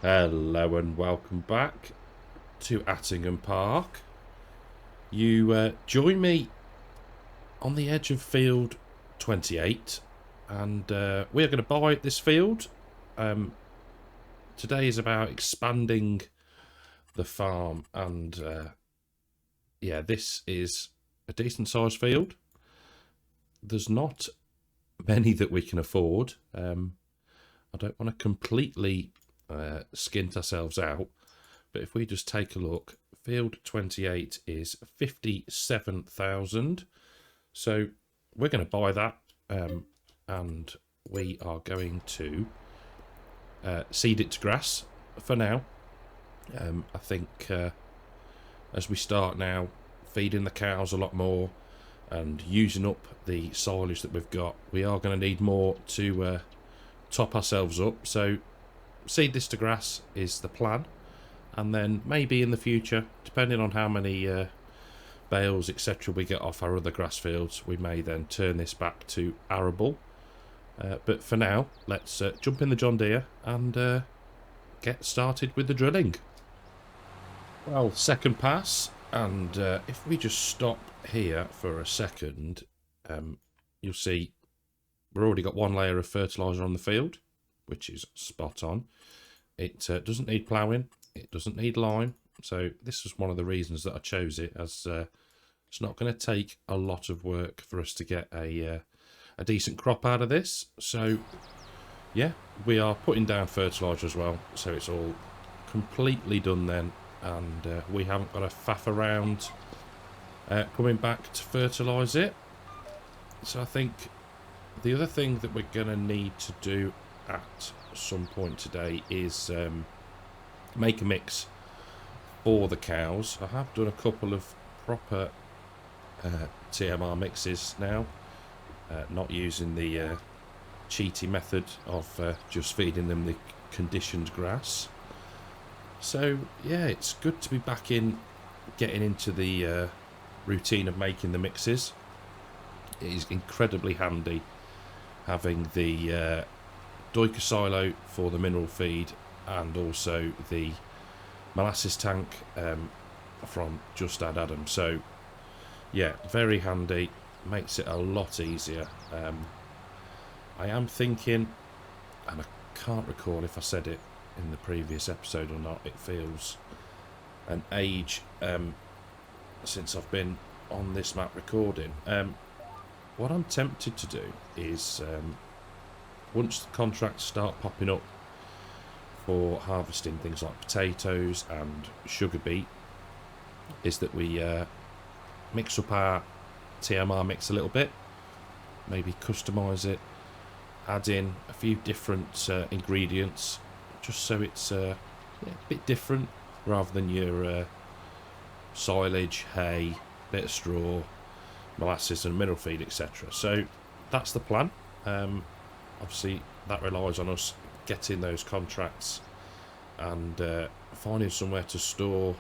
Hello and welcome back to Attingham Park. You join me on the edge of field 28 and we are going to buy this field. Today is about expanding the farm and yeah, this is a decent sized field. There's not many that we can afford. I don't want to completely skint ourselves out, but if we just take a look, field 28 is 57,000. So we're going to buy that, and we are going to seed it to grass for now. I think as we start now feeding the cows a lot more and using up the silage that we've got, we are going to need more to top ourselves up. So seed this to grass is the plan, and then maybe in the future, depending on how many bales etc we get off our other grass fields, we may then turn this back to arable. But for now, let's jump in the John Deere and get started with the drilling. Well, second pass, and if we just stop here for a second, you'll see we've already got one layer of fertiliser on the field, which is spot on. It doesn't need ploughing, it doesn't need lime, so this was one of the reasons that I chose it, as it's not going to take a lot of work for us to get a decent crop out of this. So yeah, we are putting down fertiliser as well, so it's all completely done then, and we haven't got to faff around coming back to fertilise it. So I think the other thing that we're going to need to do at some point today is make a mix for the cows. I have done a couple of proper TMR mixes now, not using the cheaty method of just feeding them the conditioned grass. So yeah, it's good to be back in, getting into the routine of making the mixes. It is incredibly handy having the Duiker silo for the mineral feed and also the molasses tank from Just Add Adam. So yeah, very handy, makes it a lot easier. I am thinking, and I can't recall if I said it in the previous episode or not, it feels an age since I've been on this map recording. What I'm tempted to do is, once the contracts start popping up for harvesting things like potatoes and sugar beet, is that we mix up our TMR mix a little bit, maybe customise it, add in a few different ingredients, just so it's a bit different, rather than your silage, hay, bit of straw, molasses and mineral feed, etc. So that's the plan. Obviously that relies on us getting those contracts and finding somewhere to store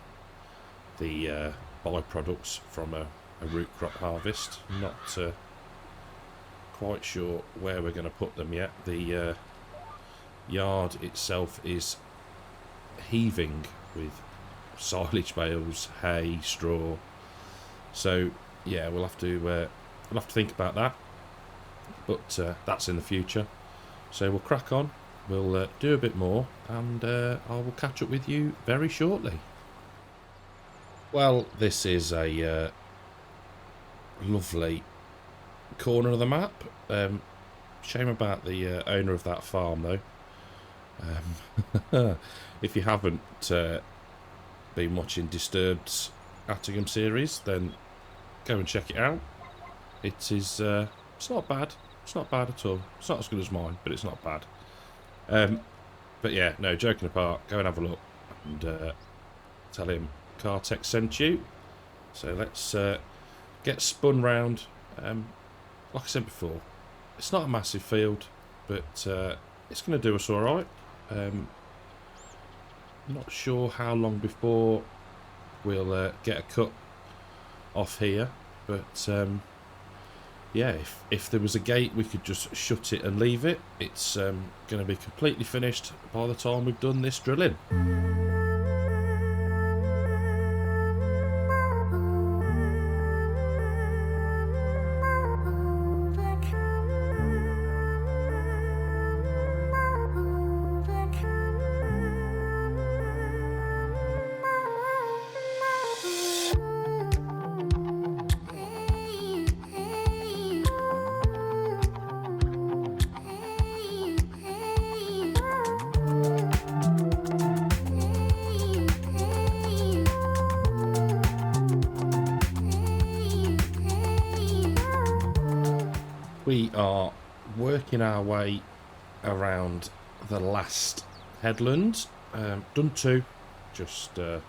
the byproducts from a root crop harvest. I'm not quite sure where we're going to put them yet. The yard itself is heaving with silage bales, hay, straw. So yeah, we'll have to think about that, but that's in the future. So we'll crack on, we'll do a bit more, and I will catch up with you very shortly. Well, this is a lovely corner of the map. Shame about the owner of that farm though. If you haven't been watching Disturbed's Attingham series, then go and check it out. It is it's not bad. It's not bad at all. It's not as good as mine, but it's not bad. But yeah, no, joking apart, go and have a look and tell him Cartech sent you. So let's get spun round. Like I said before, it's not a massive field, but it's going to do us all right. Not sure how long before we'll get a cut off here, but yeah, if there was a gate, we could just shut it and leave it. It's going to be completely finished by the time we've done this drilling. We are working our way around the last headland. Done two, just yeah,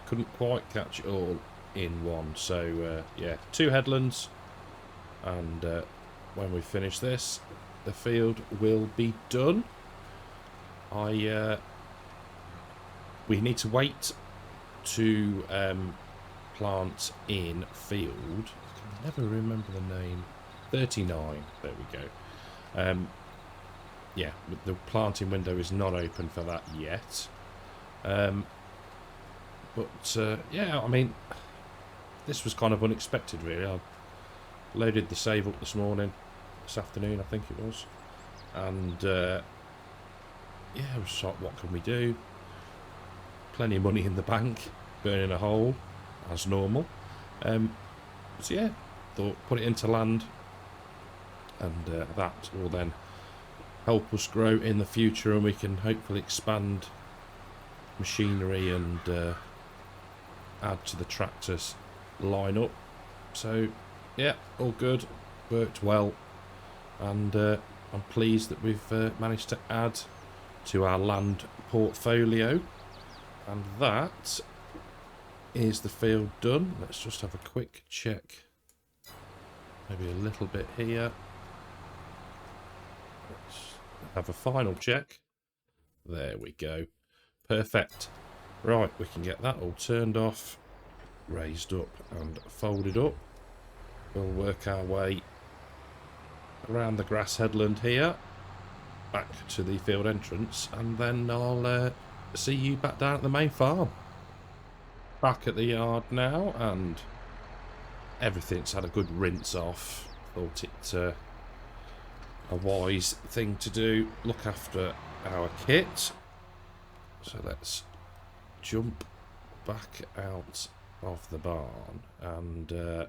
couldn't quite catch it all in one. So yeah, two headlands, and when we finish this, the field will be done. We need to wait to plant in field. I can never remember the name. 39. There we go. Yeah, the planting window is not open for that yet. But yeah, I mean, this was kind of unexpected, really. I loaded the save up this afternoon, I think it was, and yeah, it was like, what can we do? Plenty of money in the bank, burning a hole as normal. So yeah, thought put it into land. And that will then help us grow in the future, and we can hopefully expand machinery and add to the tractor's lineup. So yeah, all good, worked well, and I'm pleased that we've managed to add to our land portfolio. And that is the field done. Let's just have a quick check, maybe a little bit here. Have a final check. There we go. Perfect. Right, we can get that all turned off, raised up and folded up. We'll work our way around the grass headland here, back to the field entrance, and then I'll see you back down at the main farm. Back at the yard now, and everything's had a good rinse off. Thought it a wise thing to do, look after our kit. So let's jump back out of the barn and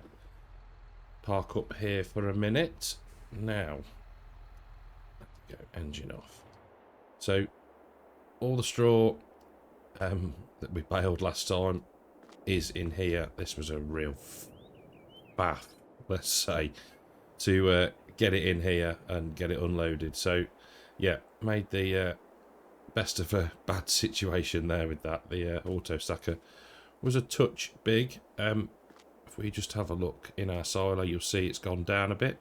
park up here for a minute. Now, go engine off. So all the straw that we baled last time is in here. This was a real faff, let's say, to get it in here and get it unloaded. So yeah, made the best of a bad situation there with that. The auto stacker was a touch big. If we just have a look in our silo, you'll see it's gone down a bit.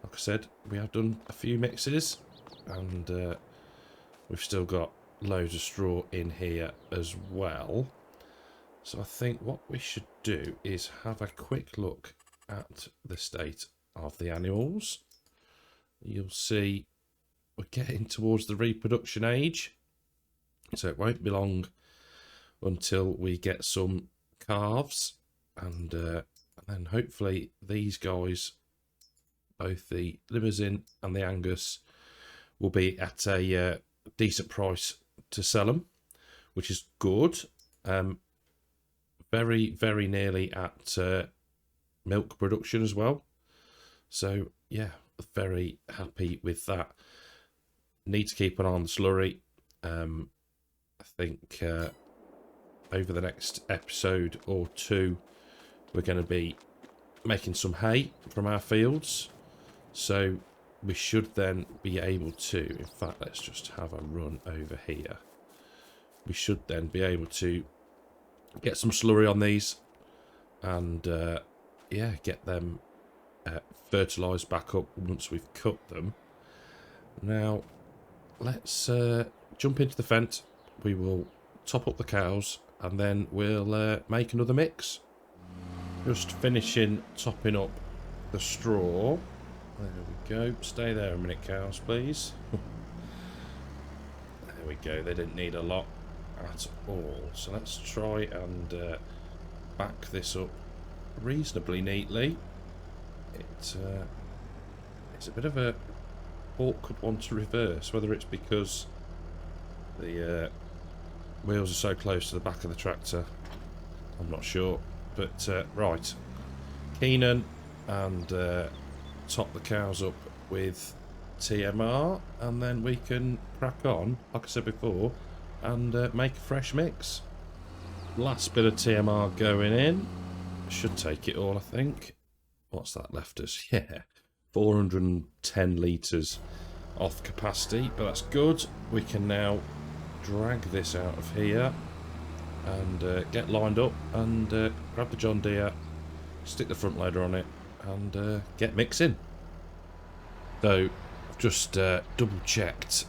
Like I said, we have done a few mixes, and we've still got loads of straw in here as well. So I think what we should do is have a quick look at the state of the animals. You'll see we're getting towards the reproduction age, so it won't be long until we get some calves, and then hopefully these guys, both the Limousin and the Angus, will be at a decent price to sell them, which is good. Very, very nearly at milk production as well. So yeah, very happy with that. Need to keep an eye on the slurry. I think over the next episode or two, we're going to be making some hay from our fields. So we should then be able to, in fact, let's just have a run over here. We should then be able to get some slurry on these and yeah, get them fertilised back up once we've cut them. Now let's jump into the fence. We will top up the cows and then we'll make another mix. Just finishing topping up the straw. There we go. Stay there a minute, cows, please. There we go. They didn't need a lot at all. So let's try and back this up reasonably neatly. It's a bit of a awkward one to reverse, whether it's because the wheels are so close to the back of the tractor, I'm not sure. But right, Keenan, and top the cows up with TMR, and then we can crack on, like I said before, and make a fresh mix. Last bit of TMR going in. Should take it all, I think. What's that left us? Yeah, 410 litres off capacity, but that's good. We can now drag this out of here and get lined up and grab the John Deere, stick the front loader on it, and get mixing. So I've just double checked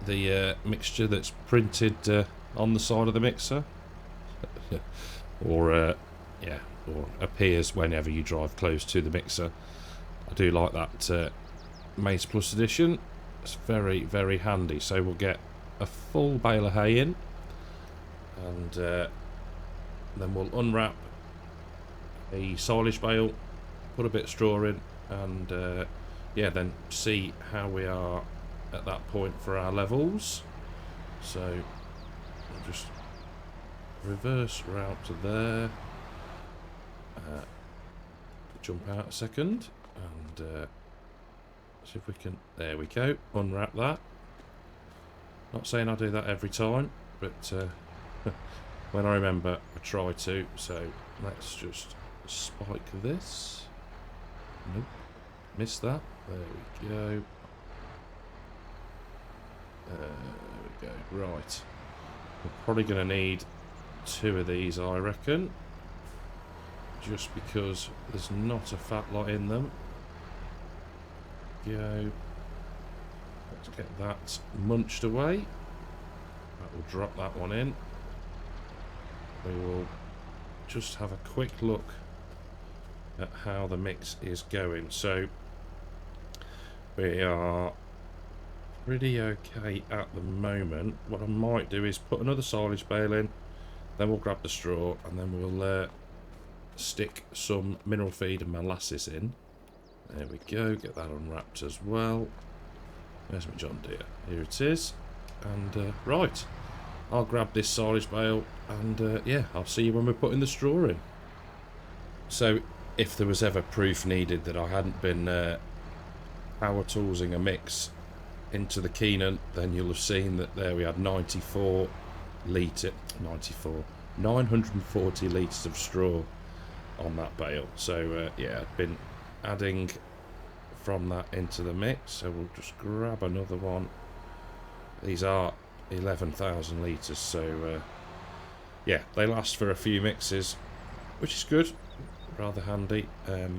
the mixture that's printed on the side of the mixer, or yeah, or appears whenever you drive close to the mixer. I do like that maizeplus edition. It's very, very handy. So we'll get a full bale of hay in, and then we'll unwrap a silage bale, put a bit of straw in, and yeah, then see how we are at that point for our levels. So we'll just reverse route to there, jump out a second, and see if we can, there we go, unwrap that. Not saying I do that every time, but when I remember I try to. So let's just spike this. Nope, missed that. There we go. There we go. Right, we're probably going to need 2 of these, I reckon, just because there's not a fat lot in them. Go. Let's get that munched away. That will drop that one in. We will just have a quick look at how the mix is going. So we are pretty okay at the moment. What I might do is put another silage bale in, then we'll grab the straw, and then we'll stick some mineral feed and molasses in. There we go, get that unwrapped as well. Where's my John Deere? Here it is. And right, I'll grab this silage bale, and yeah, I'll see you when we're putting the straw in. So if there was ever proof needed that I hadn't been power toolsing a mix into the Keenan, then you'll have seen that there we had 940 litres of straw on that bale. So yeah, I've been adding from that into the mix. So we'll just grab another one. These are 11,000 litres, so yeah, they last for a few mixes, which is good, rather handy. But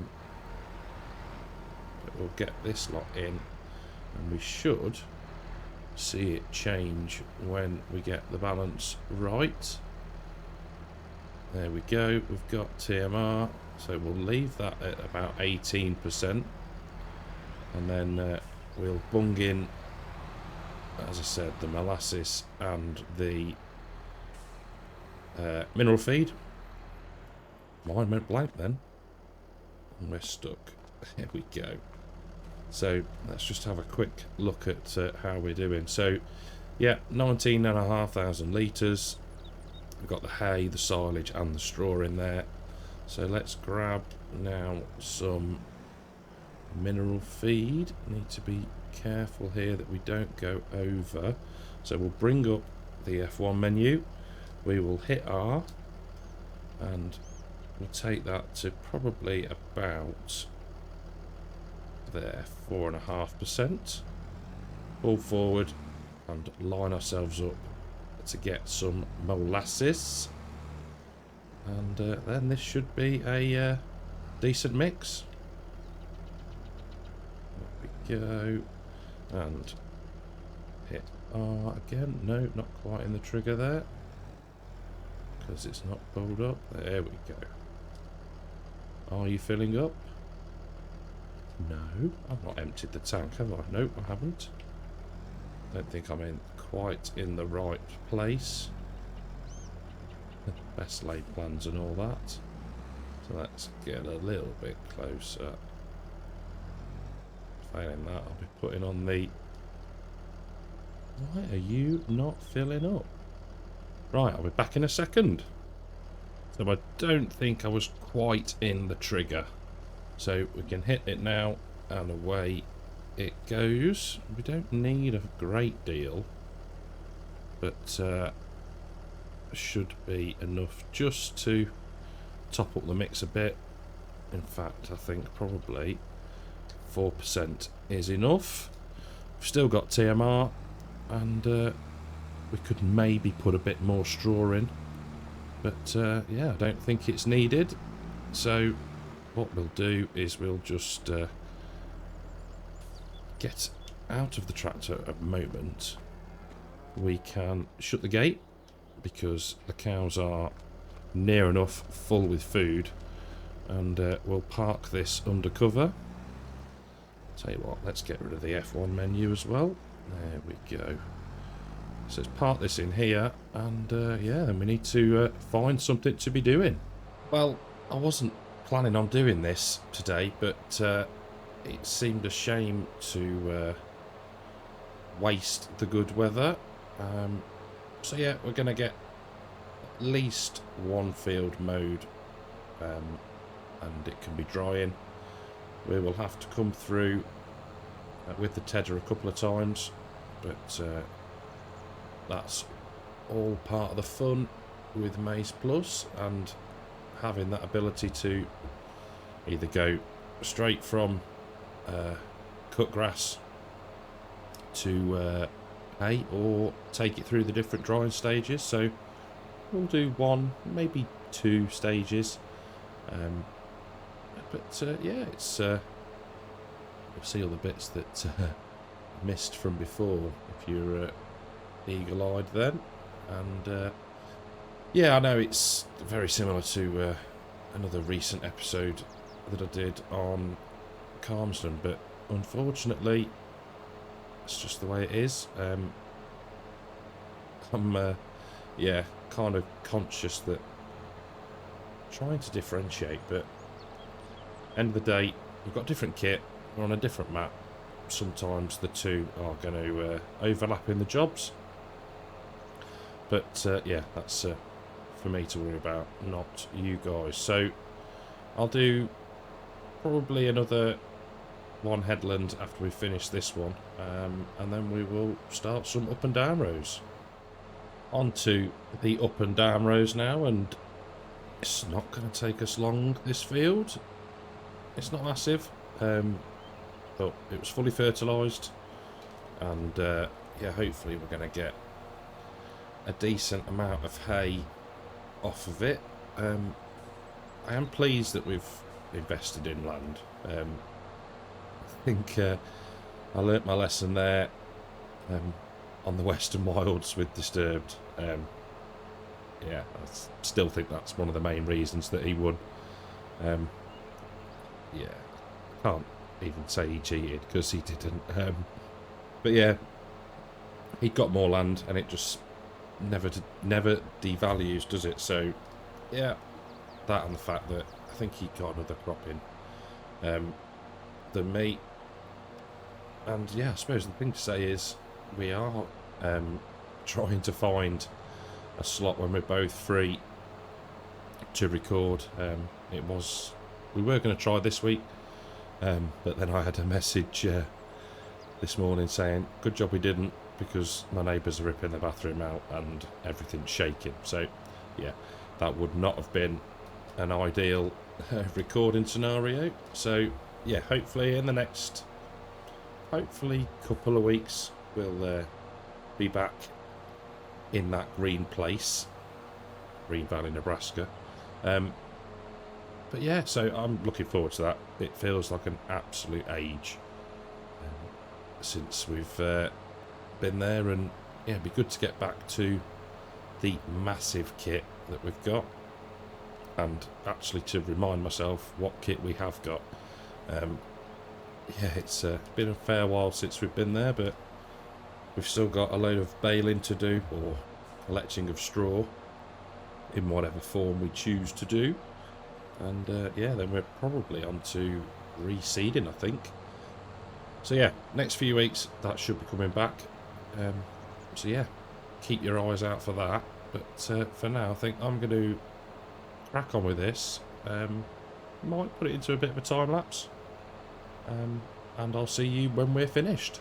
we'll get this lot in, and we should see it change when we get the balance right. There we go, we've got TMR, so we'll leave that at about 18%, and then we'll bung in, as I said, the molasses and the mineral feed. Mine went blank then, and we're stuck. Here we go. So let's just have a quick look at how we're doing. So yeah, 19,500 litres. We've got the hay, the silage and the straw in there. So let's grab now some mineral feed. Need to be careful here that we don't go over. So we'll bring up the F1 menu. We will hit R, and we'll take that to probably about there, 4.5%. Pull forward and line ourselves up to get some molasses, and then this should be a decent mix. There we go, and hit R again. No, not quite in the trigger there, because it's not pulled up. There we go. Are you filling up? No, I've not emptied the tank, have I? No, I haven't. Don't think I'm in quite in the right place. Best laid plans and all that. So let's get a little bit closer. Failing that, I'll be putting on the... Why are you not filling up? Right, I'll be back in a second. So I don't think I was quite in the trigger. So we can hit it now and away it goes. We don't need a great deal, but should be enough just to top up the mix a bit. In fact, I think probably 4% is enough. We've still got TMR, and we could maybe put a bit more straw in, but yeah, I don't think it's needed. So what we'll do is we'll just get out of the tractor at the moment. We can shut the gate because the cows are near enough full with food, and we'll park this under cover. Tell you what, let's get rid of the F1 menu as well. There we go. So let's park this in here, and yeah, then we need to find something to be doing. Well, I wasn't planning on doing this today, but it seemed a shame to waste the good weather. So yeah, we're going to get at least one field mowed, and it can be drying. We will have to come through with the tedder a couple of times, but that's all part of the fun with maizeplus, and having that ability to either go straight from cut grass to hay, or take it through the different drying stages. So we'll do one, maybe 2 stages, but yeah, it's you'll see all the bits that missed from before if you're eagle-eyed then. And yeah, I know it's very similar to another recent episode that I did on Calmsden, but unfortunately it's just the way it is. I'm yeah, kind of conscious that trying to differentiate, but end of the day, we've got different kit, we're on a different map. Sometimes the two are going to overlap in the jobs, but yeah, that's for me to worry about, not you guys. So I'll do probably another one headland after we finish this one, and then we will start some up and down rows. On to the up and down rows now, and it's not going to take us long, this field. It's not massive, but it was fully fertilised, and yeah, hopefully we're going to get a decent amount of hay off of it. I am pleased that we've invested in land. I think I learnt my lesson there on the Western Wilds with Disturbed. Yeah, I still think that's one of the main reasons that he won. Yeah, can't even say he cheated because he didn't. But yeah, he got more land, and it just never devalues, does it? So yeah, that and the fact that I think he got another crop in than me. And yeah, I suppose the thing to say is we are trying to find a slot when we're both free to record. We were going to try this week, but then I had a message this morning saying, good job we didn't, because my neighbours are ripping the bathroom out and everything's shaking. So yeah, that would not have been an ideal recording scenario. So yeah, hopefully in the next couple of weeks we'll be back in that green place, Green Valley, Nebraska. But yeah, so I'm looking forward to that. It feels like an absolute age since we've been there, and yeah, it'd be good to get back to the massive kit that we've got, and actually to remind myself what kit we have got. yeah, it's been a fair while since we've been there, but we've still got a load of baling to do, or collecting of straw in whatever form we choose to do. And yeah, then we're probably on to reseeding, I think. So yeah, next few weeks that should be coming back. So yeah, keep your eyes out for that. But for now, I think I'm going to crack on with this. Might put it into a bit of a time lapse. And I'll see you when we're finished.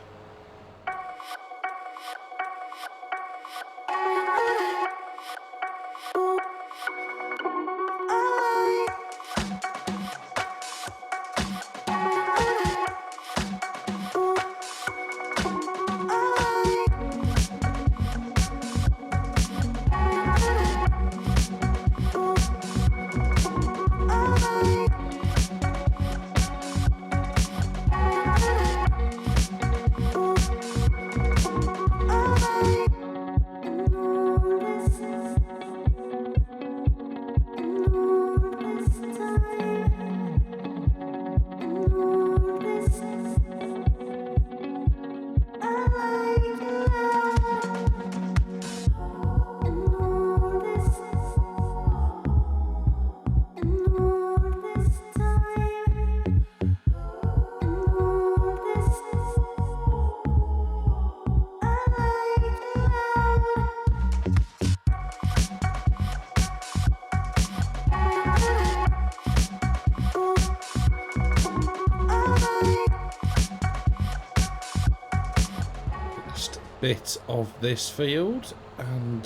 Bit of this field, and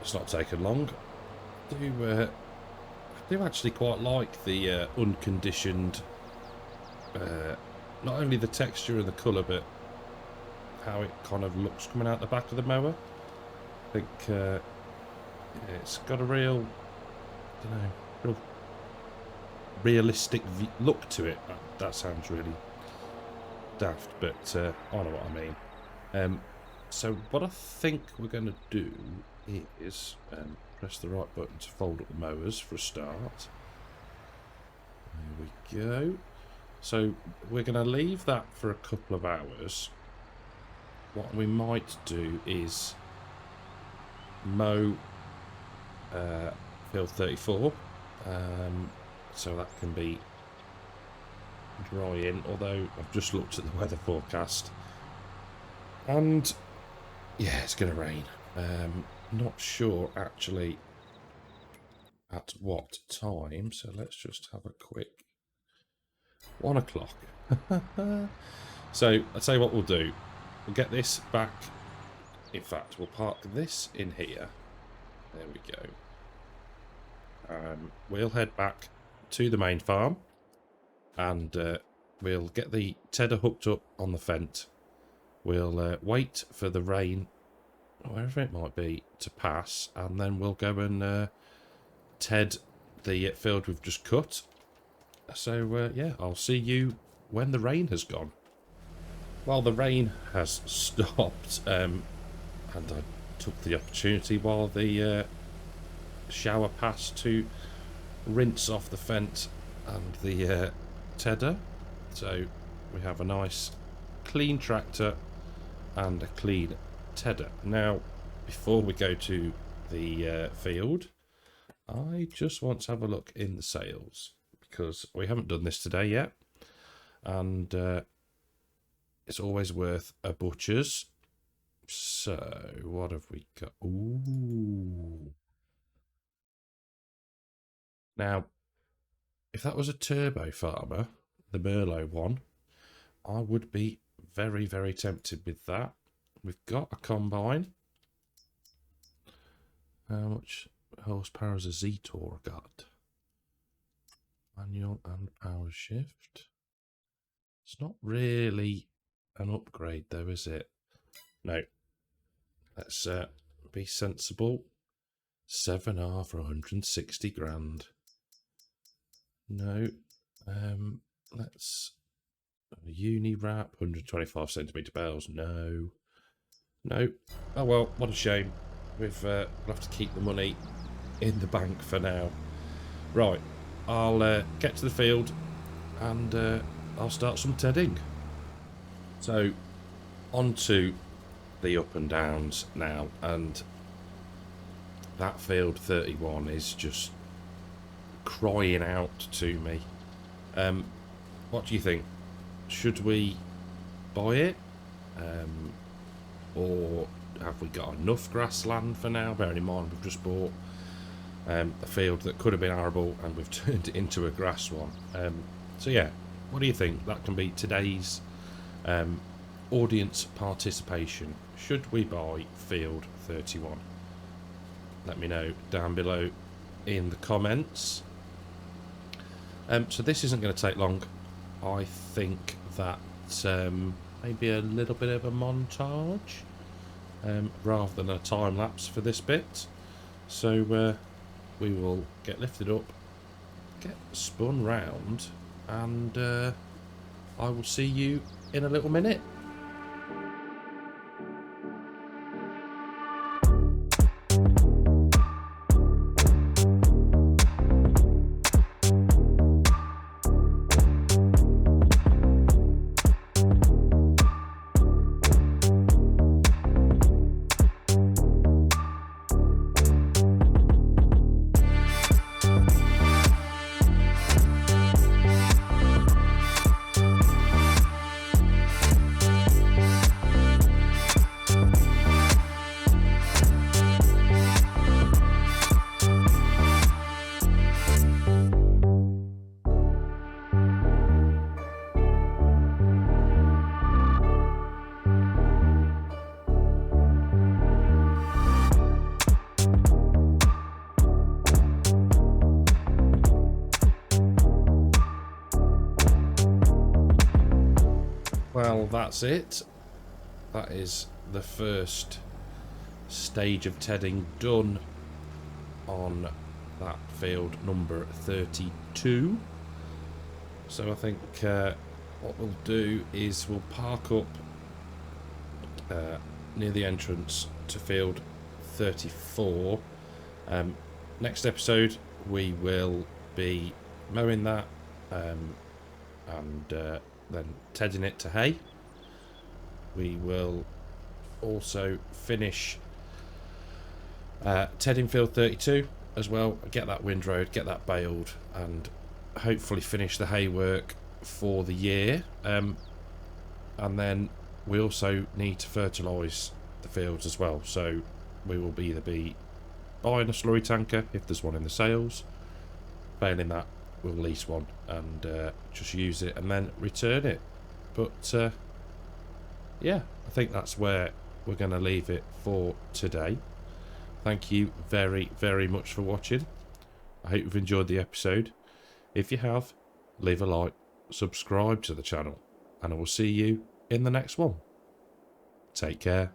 it's not taken long. I do actually quite like the unconditioned, not only the texture and the colour, but how it kind of looks coming out the back of the mower. I think it's got a real, I don't know, real realistic look to it. That sounds really daft, but I know what I mean. So what I think we're going to do is press the right button to fold up the mowers for a start. There we go. So we're going to leave that for a couple of hours. What we might do is mow field 34, so that can be dry in, although I've just looked at the weather forecast and yeah, it's going to rain. Not sure actually at what time, so let's just have a quick 1 o'clock. So I'll tell you what we'll do. We'll get this back. In fact, we'll park this in here. There we go. We'll head back to the main farm, and we'll get the tedder hooked up on the fence. We'll wait for the rain, wherever it might be, to pass, and then we'll go and ted the field we've just cut. So, yeah, I'll see you when the rain has gone. Well, the rain has stopped, and I took the opportunity while the shower passed to rinse off the fence and the tedder. So we have a nice clean tractor and a clean tedder. Now, before we go to the field, I just want to have a look in the sales, because we haven't done this today yet, and it's always worth a butcher's. So what have we got? Ooh. Now, if that was a turbo farmer, the Merlot one, I would be very, very tempted with that. We've got a combine. How much horsepower has a Z-Tor got? Manual and power shift. It's not really an upgrade though, is it? No. Let's be sensible. 7R for 160 grand. No. Let's uni wrap, 125 centimetre bales. No. No. Oh well, what a shame. We'll have to keep the money in the bank for now. Right. I'll get to the field and I'll start some tedding. So on to the up and downs now, and that field 31 is just crying out to me. What do you think? Should we buy it? Or have we got enough grassland for now? Bearing in mind we've just bought a field that could have been arable and we've turned it into a grass one. So yeah, what do you think? That can be today's audience participation. Should we buy field 31? Let me know down below in the comments. So this isn't going to take long. I think that maybe a little bit of a montage rather than a time lapse for this bit. So we will get lifted up, get spun round, and I will see you in a little minute. Well, that's it. That is the first stage of tedding done on that field number 32. So I think what we'll do is we'll park up near the entrance to field 34. Next episode we will be mowing that and then tedding it to hay. We will also finish tedding field 32 as well, get that windrowed, get that baled, and hopefully finish the hay work for the year. And then we also need to fertilise the fields as well, so we will either be buying a slurry tanker if there's one in the sales. Failing that, we'll lease one and just use it and then return it. But yeah, I think that's where we're going to leave it for today. Thank you very, very much for watching. I hope you've enjoyed the episode. If you have, leave a like, subscribe to the channel, and I will see you in the next one. Take care.